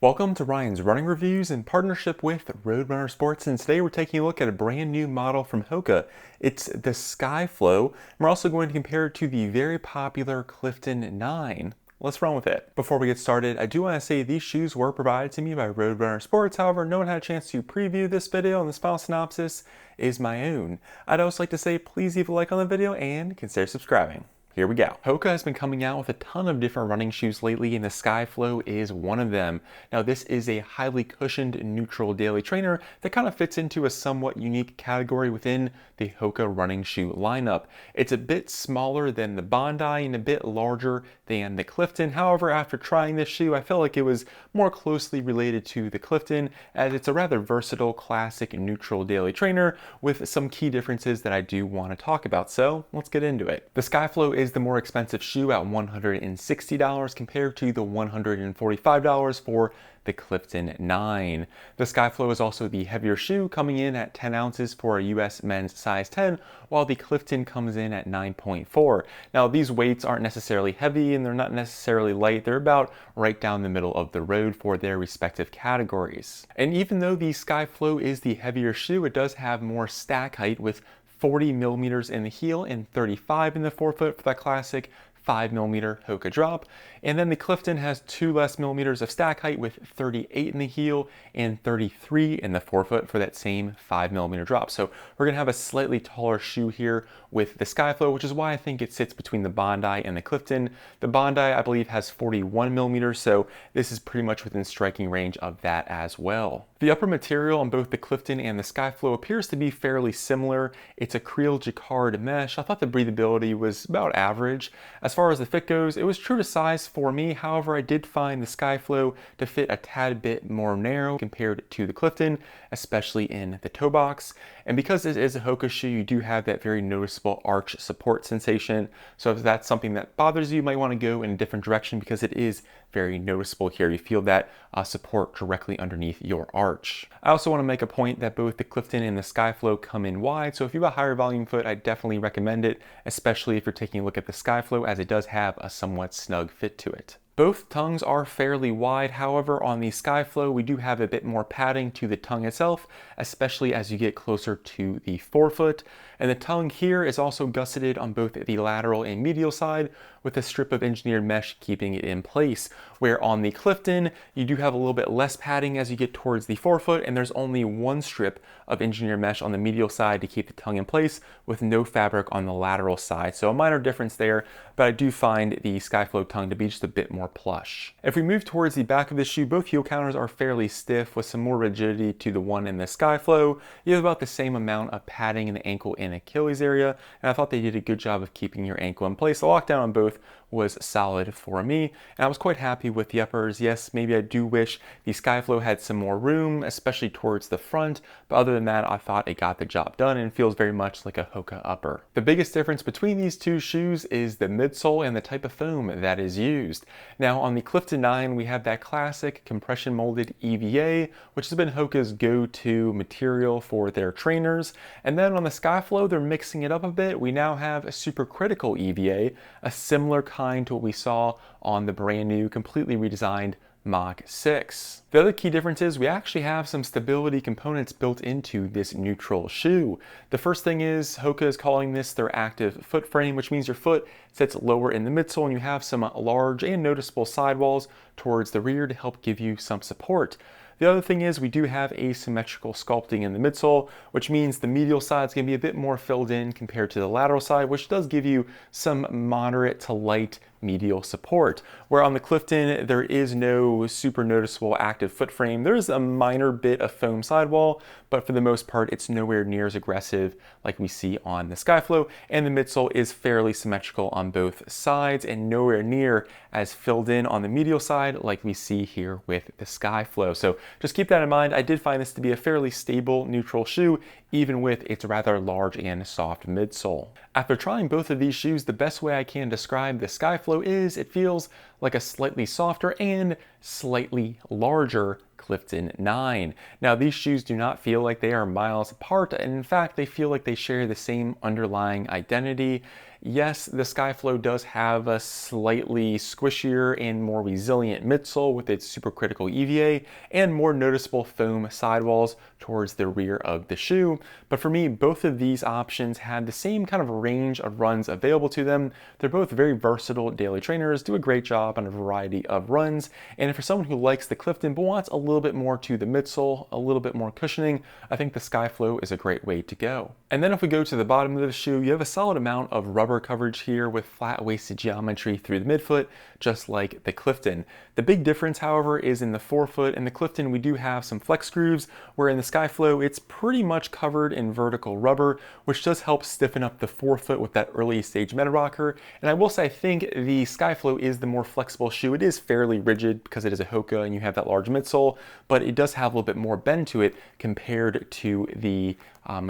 Welcome to Ryan's Running Reviews in partnership with Roadrunner Sports, and today we're taking a look at a brand new model from HOKA. It's the Skyflow. We're also going to compare it to the very popular Clifton 9. Let's run with it. Before we get started, I do want to say these shoes were provided to me by Roadrunner Sports. However, no one had a chance to preview this video, and this final synopsis is my own. I'd also like to say please leave a like on the video and consider subscribing. Here we go. HOKA has been coming out with a ton of different running shoes lately, and the Skyflow is one of them. Now, this is a highly cushioned neutral daily trainer that kind of fits into a somewhat unique category within the HOKA running shoe lineup. It's a bit smaller than the Bondi and a bit larger than the Clifton. However, after trying this shoe, I felt like it was more closely related to the Clifton, as it's a rather versatile, classic neutral daily trainer with some key differences that I do want to talk about. So let's get into it. The Skyflow is the more expensive shoe at $160 compared to the $145 for the Clifton 9. The Skyflow is also the heavier shoe, coming in at 10 ounces for a US men's size 10, while the Clifton comes in at 9.4. Now, these weights aren't necessarily heavy and they're not necessarily light. They're about right down the middle of the road for their respective categories. And even though the Skyflow is the heavier shoe, it does have more stack height with 40 millimeters in the heel and 35 in the forefoot for that classic 5mm HOKA drop. And then the Clifton has 2 less millimeters of stack height with 38 in the heel and 33 in the forefoot for that same 5mm drop. So we're gonna have a slightly taller shoe here with the Skyflow, which is why I think it sits between the Bondi and the Clifton. The Bondi, I believe, has 41 millimeters, so this is pretty much within striking range of that as well. The upper material on both the Clifton and the Skyflow appears to be fairly similar. It's acryl jacquard mesh. I thought the breathability was about average. As far as the fit goes, it was true to size for me. However, I did find the Skyflow to fit a tad bit more narrow compared to the Clifton, especially in the toe box. And because it is a HOKA shoe, you do have that very noticeable arch support sensation. So if that's something that bothers you, you might want to go in a different direction because it is very noticeable here. You feel that support directly underneath your arch. I also want to make a point that both the Clifton and the Skyflow come in wide, so if you have a higher volume foot, I definitely recommend it, especially if you're taking a look at the Skyflow, as it does have a somewhat snug fit to it. Both tongues are fairly wide. However, on the Skyflow, we do have a bit more padding to the tongue itself, especially as you get closer to the forefoot. And the tongue here is also gusseted on both the lateral and medial side with a strip of engineered mesh keeping it in place. Where on the Clifton, you do have a little bit less padding as you get towards the forefoot, and there's only one strip of engineered mesh on the medial side to keep the tongue in place with no fabric on the lateral side. So a minor difference there, but I do find the Skyflow tongue to be just a bit more plush. If we move towards the back of the shoe, both heel counters are fairly stiff with some more rigidity to the one in the Skyflow. You have about the same amount of padding in the ankle and Achilles area, and I thought they did a good job of keeping your ankle in place. The lockdown on both was solid for me, and I was quite happy with the uppers. Yes, maybe I do wish the Skyflow had some more room, especially towards the front, but other than that, I thought it got the job done and feels very much like a HOKA upper. The biggest difference between these two shoes is the midsole and the type of foam that is used. Now, on the Clifton 9, we have that classic compression molded EVA, which has been HOKA's go-to material for their trainers. And then on the Skyflow, they're mixing it up a bit. We now have a supercritical EVA, a similar kind to what we saw on the brand new, completely redesigned Mach 6. The other key difference is we actually have some stability components built into this neutral shoe. The first thing is HOKA is calling this their active foot frame, which means your foot sits lower in the midsole and you have some large and noticeable sidewalls towards the rear to help give you some support. The other thing is we do have asymmetrical sculpting in the midsole, which means the medial side is going to be a bit more filled in compared to the lateral side, which does give you some moderate to light medial support. Where on the Clifton, there is no super noticeable active foot frame. There is a minor bit of foam sidewall, but for the most part, it's nowhere near as aggressive like we see on the Skyflow, and the midsole is fairly symmetrical on both sides and nowhere near as filled in on the medial side like we see here with the Skyflow. So just keep that in mind. I did find this to be a fairly stable neutral shoe, even with its rather large and soft midsole. After trying both of these shoes, the best way I can describe the Skyflow is it feels like a slightly softer and slightly larger Clifton 9. Now, these shoes do not feel like they are miles apart, and in fact, they feel like they share the same underlying identity. Yes, the Skyflow does have a slightly squishier and more resilient midsole with its supercritical EVA and more noticeable foam sidewalls towards the rear of the shoe. But for me, both of these options have the same kind of range of runs available to them. They're both very versatile daily trainers, do a great job on a variety of runs. And for someone who likes the Clifton but wants a little bit more to the midsole, a little bit more cushioning, I think the Skyflow is a great way to go. And then if we go to the bottom of the shoe, you have a solid amount of rubber coverage here with flat-waisted geometry through the midfoot, just like the Clifton. The big difference, however, is in the forefoot. In the Clifton, we do have some flex grooves, where in the Skyflow, it's pretty much covered in vertical rubber, which does help stiffen up the forefoot with that early stage meta rocker. And I will say, I think the Skyflow is the more flexible shoe. It is fairly rigid because it is a HOKA and you have that large midsole, but it does have a little bit more bend to it compared to the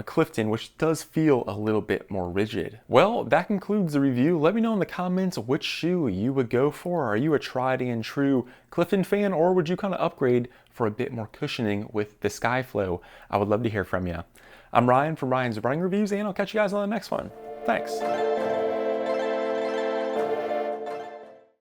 Clifton, which does feel a little bit more rigid. Well, that concludes the review. Let me know in the comments which shoe you would go for. Are you a tried and true Clifton fan, or would you kind of upgrade for a bit more cushioning with the Skyflow? I would love to hear from you. I'm Ryan from Ryan's Running Reviews, and I'll catch you guys on the next one. Thanks.